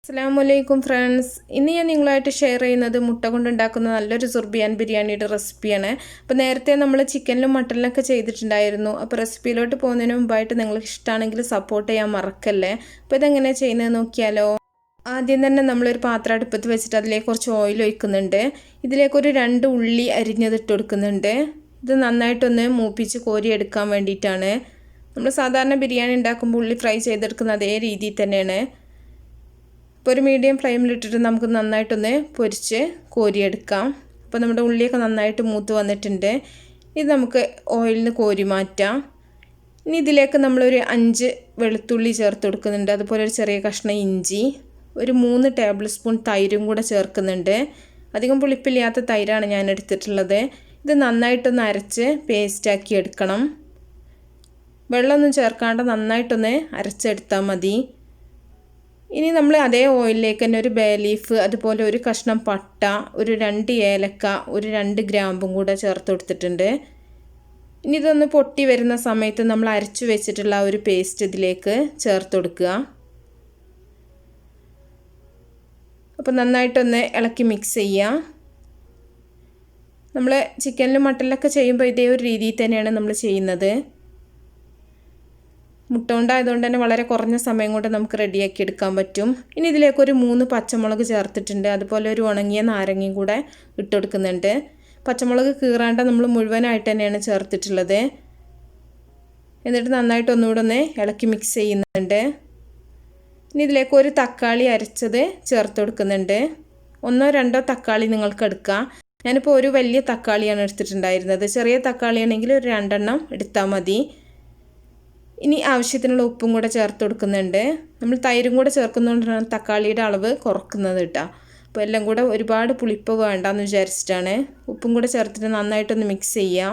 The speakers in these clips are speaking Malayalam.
അസ്സലാമു ഫ്രണ്ട്സ്. ഇന്ന് ഞാൻ നിങ്ങളായിട്ട് ഷെയർ ചെയ്യുന്നത് മുട്ട കൊണ്ടുണ്ടാക്കുന്ന നല്ലൊരു സുർബിയാൻ ബിരിയാണിയുടെ റെസിപ്പിയാണ്. അപ്പോൾ നേരത്തെ നമ്മൾ ചിക്കനിലും മട്ടനിലൊക്കെ ചെയ്തിട്ടുണ്ടായിരുന്നു. അപ്പോൾ റെസിപ്പിയിലോട്ട് പോകുന്നതിന് മുമ്പായിട്ട് നിങ്ങൾക്ക് ഇഷ്ടമാണെങ്കിൽ സപ്പോർട്ട് ചെയ്യാൻ മറക്കല്ലേ. അപ്പോൾ ഇതെങ്ങനെയാണ് ചെയ്യുന്നത് നോക്കിയാലോ. ആദ്യം തന്നെ നമ്മളൊരു പാത്രം അടുപ്പത്ത് വെച്ചിട്ട് അതിലേക്ക് കുറച്ച് ഓയിൽ ഒഴിക്കുന്നുണ്ട്. ഇതിലേക്കൊരു 2 ഉള്ളി അരിഞ്ഞത് ഇട്ട് കൊടുക്കുന്നുണ്ട്. ഇത് നന്നായിട്ടൊന്ന് മൂപ്പിച്ച് കോരിയെടുക്കാൻ വേണ്ടിയിട്ടാണ്. നമ്മൾ സാധാരണ ബിരിയാണി ഉണ്ടാക്കുമ്പോൾ ഉള്ളി ഫ്രൈ ചെയ്തെടുക്കുന്ന അതേ രീതിയിൽ തന്നെയാണ്. ഇപ്പോൾ ഒരു മീഡിയം ഫ്ലെയിമിലിട്ടിട്ട് നമുക്ക് നന്നായിട്ടൊന്ന് പൊരിച്ച് കോരിയെടുക്കാം. അപ്പോൾ നമ്മുടെ ഉള്ളിയൊക്കെ നന്നായിട്ട് മൂത്ത് വന്നിട്ടുണ്ട്. ഇത് നമുക്ക് ഓയിലിൽ നിന്ന് കോരി മാറ്റാം. ഇനി ഇതിലേക്ക് നമ്മളൊരു 5 വെളുത്തുള്ളി ചേർത്ത് കൊടുക്കുന്നുണ്ട്. അതുപോലെ ഒരു ചെറിയ കഷ്ണം ഇഞ്ചി, ഒരു 3 ടേബിൾ സ്പൂൺ തൈരും കൂടെ ചേർക്കുന്നുണ്ട്. അധികം പുളിപ്പില്ലാത്ത തൈരാണ് ഞാൻ എടുത്തിട്ടുള്ളത്. ഇത് നന്നായിട്ടൊന്ന് അരച്ച് പേസ്റ്റാക്കി എടുക്കണം. വെള്ളമൊന്നും ചേർക്കാണ്ട് നന്നായിട്ടൊന്ന് അരച്ചെടുത്താൽ മതി. ഇനി നമ്മൾ അതേ ഓയിലിലേക്ക് തന്നെ ഒരു ബേ ലീഫ്, അതുപോലെ ഒരു കഷ്ണം പട്ട, ഒരു 2 ഏലക്ക, ഒരു 2 ഗ്രാമ്പും കൂടെ ചേർത്ത് കൊടുത്തിട്ടുണ്ട്. ഇനി ഇതൊന്ന് പൊട്ടി വരുന്ന സമയത്ത് നമ്മൾ അരച്ചു വെച്ചിട്ടുള്ള ഒരു പേസ്റ്റ് ഇതിലേക്ക് ചേർത്ത് കൊടുക്കുക. അപ്പോൾ നന്നായിട്ടൊന്ന് ഇളക്കി മിക്സ് ചെയ്യുക. നമ്മൾ ചിക്കനിലും മട്ടനിലൊക്കെ ചെയ്യുമ്പോൾ ഇതേ ഒരു രീതിയിൽ തന്നെയാണ് നമ്മൾ ചെയ്യുന്നത്. മുട്ട കൊണ്ടായതുകൊണ്ട് തന്നെ വളരെ കുറഞ്ഞ സമയം കൊണ്ട് നമുക്ക് റെഡിയാക്കി എടുക്കാൻ പറ്റും. ഇനി ഇതിലേക്കൊരു 3 പച്ചമുളക് ചേർത്തിട്ടുണ്ട്. അതുപോലെ ഒരു ഉണങ്ങിയ നാരങ്ങയും കൂടെ ഇട്ട് കൊടുക്കുന്നുണ്ട്. പച്ചമുളക് കീറാണ്ട് നമ്മൾ മുഴുവനായിട്ട് തന്നെയാണ് ചേർത്തിട്ടുള്ളത്. എന്നിട്ട് നന്നായിട്ട് ഒന്നുകൂടെ ഒന്ന് ഇളക്കി മിക്സ് ചെയ്യുന്നുണ്ട്. ഇനി ഇതിലേക്ക് ഒരു തക്കാളി അരച്ചത് ചേർത്ത് കൊടുക്കുന്നുണ്ട്. 1-2 തക്കാളി നിങ്ങൾക്ക് എടുക്കാം. ഞാനിപ്പോൾ ഒരു വലിയ തക്കാളിയാണ് എടുത്തിട്ടുണ്ടായിരുന്നത്. ചെറിയ തക്കാളിയാണെങ്കിൽ ഒരു 2 എണ്ണം എടുത്താൽ മതി. ഇനി ആവശ്യത്തിനുള്ള ഉപ്പും കൂടെ ചേർത്ത് കൊടുക്കുന്നുണ്ട്. നമ്മൾ തൈരും കൂടെ ചേർക്കുന്നതുകൊണ്ടാണ് തക്കാളിയുടെ അളവ് കുറക്കുന്നത് കേട്ടോ. അപ്പോൾ എല്ലാം കൂടെ ഒരുപാട് പുളിപ്പ് വേണ്ടെന്ന് വിചാരിച്ചിട്ടാണ്. ഉപ്പും കൂടെ ചേർത്തിട്ട് നന്നായിട്ടൊന്ന് മിക്സ് ചെയ്യാം.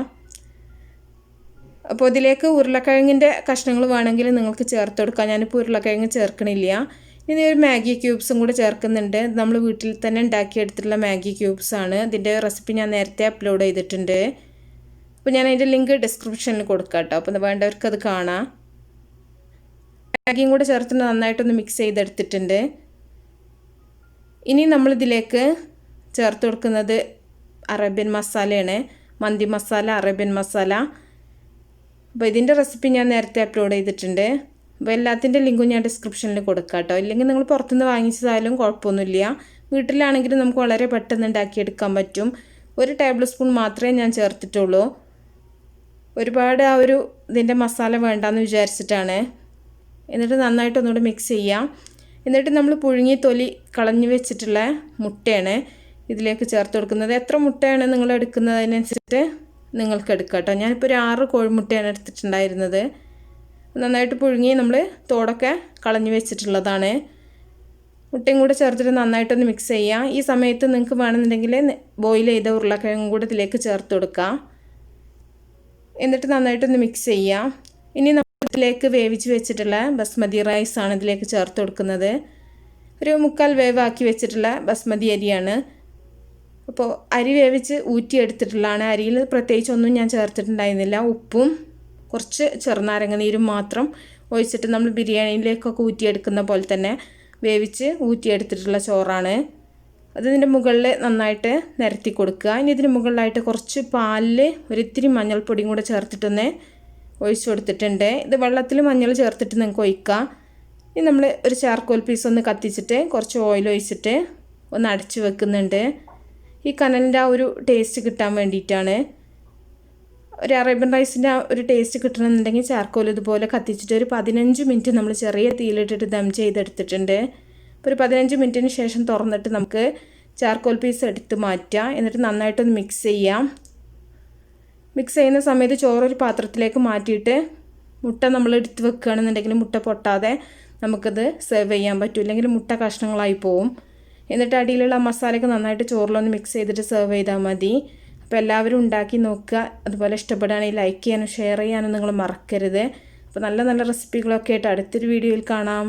അപ്പോൾ ഇതിലേക്ക് ഉരുളക്കിഴങ്ങിൻ്റെ കഷ്ണങ്ങൾ വേണമെങ്കിൽ നിങ്ങൾക്ക് ചേർത്ത് കൊടുക്കാം. ഞാനിപ്പോൾ ഉരുളക്കിഴങ്ങ് ചേർക്കണില്ല. ഇനി ഒരു മാഗി ക്യൂബ്സും കൂടെ ചേർക്കുന്നുണ്ട്. നമ്മൾ വീട്ടിൽ തന്നെ ഉണ്ടാക്കിയെടുത്തിട്ടുള്ള മാഗി ക്യൂബ്സാണ്. ഇതിൻ്റെ റെസിപ്പി ഞാൻ നേരത്തെ അപ്ലോഡ് ചെയ്തിട്ടുണ്ട്. അപ്പോൾ ഞാൻ അതിൻ്റെ ലിങ്ക് ഡിസ്ക്രിപ്ഷനിൽ കൊടുക്കാം കേട്ടോ. അപ്പോൾ വേണ്ടവർക്ക് അത് കാണാം. മാഗിയും കൂടെ ചേർത്ത് നന്നായിട്ടൊന്ന് മിക്സ് ചെയ്തെടുത്തിട്ടുണ്ട്. ഇനി നമ്മളിതിലേക്ക് ചേർത്ത് കൊടുക്കുന്നത് അറേബ്യൻ മസാലയാണ്. മന്തി മസാല, അറേബ്യൻ മസാല. അപ്പോൾ ഇതിൻ്റെ റെസിപ്പി ഞാൻ നേരത്തെ അപ്ലോഡ് ചെയ്തിട്ടുണ്ട്. അപ്പോൾ എല്ലാത്തിൻ്റെ ലിങ്കും ഞാൻ ഡിസ്ക്രിപ്ഷനിൽ കൊടുക്കാം കേട്ടോ. ഇല്ലെങ്കിൽ നിങ്ങൾ പുറത്തുനിന്ന് വാങ്ങിച്ചതായാലും കുഴപ്പമൊന്നുമില്ല. വീട്ടിലാണെങ്കിലും നമുക്ക് വളരെ പെട്ടെന്ന് ഉണ്ടാക്കിയെടുക്കാൻ പറ്റും. 1 ടേബിൾ സ്പൂൺ മാത്രമേ ഞാൻ ചേർത്തിട്ടുള്ളൂ. ഒരുപാട് ഇതിൻ്റെ മസാല വേണ്ടാന്ന് വിചാരിച്ചിട്ടാണ്. എന്നിട്ട് നന്നായിട്ട് ഒന്നുകൂടി മിക്സ് ചെയ്യാം. എന്നിട്ട് നമ്മൾ പുഴുങ്ങി തൊലി കളഞ്ഞു വെച്ചിട്ടുള്ള മുട്ടയാണ് ഇതിലേക്ക് ചേർത്ത് കൊടുക്കുന്നത്. എത്ര മുട്ടയാണ് നിങ്ങൾ എടുക്കുന്നതിനനുസരിച്ചിട്ട് നിങ്ങൾക്ക് എടുക്കാം കേട്ടോ. ഞാനിപ്പോൾ ഒരു 6 കോഴിമുട്ടയാണ് എടുത്തിട്ടുണ്ടായിരുന്നത്. നന്നായിട്ട് പുഴുങ്ങി നമ്മൾ തോടൊക്കെ കളഞ്ഞു വെച്ചിട്ടുള്ളതാണ്. മുട്ടയും കൂടെ ചേർത്തിട്ട് നന്നായിട്ടൊന്ന് മിക്സ് ചെയ്യാം. ഈ സമയത്ത് നിങ്ങൾക്ക് വേണമെന്നുണ്ടെങ്കിൽ ബോയിൽ ചെയ്ത ഉരുളക്കിഴങ്ങും കൂടെ ഇതിലേക്ക് ചേർത്ത് കൊടുക്കാം. എന്നിട്ട് നന്നായിട്ടൊന്ന് മിക്സ് ചെയ്യാം. ഇനി നമ്മൾ ഇതിലേക്ക് വേവിച്ച് വെച്ചിട്ടുള്ള ബസ്മതി റൈസാണ് ഇതിലേക്ക് ചേർത്ത് കൊടുക്കുന്നത്. ഒരു 3/4 വേവാക്കി വെച്ചിട്ടുള്ള ബസ്മതി അരിയാണ്. അപ്പോൾ അരി വേവിച്ച് ഊറ്റിയെടുത്തിട്ടുള്ളതാണ്. അരിയിൽ പ്രത്യേകിച്ചൊന്നും ഞാൻ ചേർത്തിട്ടുണ്ടായിരുന്നില്ല. ഉപ്പും കുറച്ച് ചെറുനാരങ്ങ നീരും മാത്രം ഒഴിച്ചിട്ട് നമ്മൾ ബിരിയാണിയിലേക്കൊക്കെ ഊറ്റിയെടുക്കുന്ന പോലെ തന്നെ വേവിച്ച് ഊറ്റിയെടുത്തിട്ടുള്ള ചോറാണ്. അതിൻ്റെ മുകളിൽ നന്നായിട്ട് നിരത്തി കൊടുക്കുക. ഇനി ഇതിന് മുകളിലായിട്ട് കുറച്ച് പാലിൽ ഒരിത്തിരി മഞ്ഞൾപ്പൊടിയും കൂടെ ചേർത്തിട്ടൊന്ന് ഒഴിച്ചു കൊടുത്തിട്ടുണ്ട്. ഇത് വെള്ളത്തിൽ മഞ്ഞൾ ചേർത്തിട്ട് നിങ്ങൾക്ക് ഒഴിക്കാം. ഇനി നമ്മൾ ഒരു ചാർക്കോൽ പീസ് ഒന്ന് കത്തിച്ചിട്ട് കുറച്ച് ഓയിൽ ഒഴിച്ചിട്ട് ഒന്ന് അടച്ചു വെക്കുന്നുണ്ട്. ഈ കനലിൻ്റെ ആ ഒരു ടേസ്റ്റ് കിട്ടാൻ വേണ്ടിയിട്ടാണ്. ഒരു അറേബ്യൻ റൈസിൻ്റെ ആ ഒരു ടേസ്റ്റ് കിട്ടണമെന്നുണ്ടെങ്കിൽ ചാർക്കോൽ ഇതുപോലെ കത്തിച്ചിട്ട് ഒരു 15 മിനിറ്റ് നമ്മൾ ചെറിയ തീയിലിട്ടിട്ട് ദം ചെയ്തെടുത്തിട്ടുണ്ട്. അപ്പോൾ ഒരു 15 മിനിറ്റിന് ശേഷം തുറന്നിട്ട് നമുക്ക് ചാർക്കോൽ പീസ് എടുത്ത് മാറ്റാം. എന്നിട്ട് നന്നായിട്ടൊന്ന് മിക്സ് ചെയ്യാം. മിക്സ് ചെയ്യുന്ന സമയത്ത് ചോറൊരു പാത്രത്തിലേക്ക് മാറ്റിയിട്ട് മുട്ട നമ്മൾ എടുത്ത് വെക്കുകയാണെന്നുണ്ടെങ്കിൽ മുട്ട പൊട്ടാതെ നമുക്കത് സെർവ് ചെയ്യാൻ പറ്റും. ഇല്ലെങ്കിൽ മുട്ട കഷ്ണങ്ങളായി പോവും. എന്നിട്ട് അടിയിലുള്ള മസാലയൊക്കെ നന്നായിട്ട് ചോറിലൊന്ന് മിക്സ് ചെയ്തിട്ട് സെർവ് ചെയ്താൽ മതി. അപ്പോൾ എല്ലാവരും ഉണ്ടാക്കി നോക്കുക. അതുപോലെ ഇഷ്ടപ്പെടുകയാണെങ്കിൽ ലൈക്ക് ചെയ്യാനും ഷെയർ ചെയ്യാനും നിങ്ങൾ മറക്കരുത്. അപ്പോൾ നല്ല നല്ല റെസിപ്പികളൊക്കെ ആയിട്ട് അടുത്തൊരു വീഡിയോയിൽ കാണാം.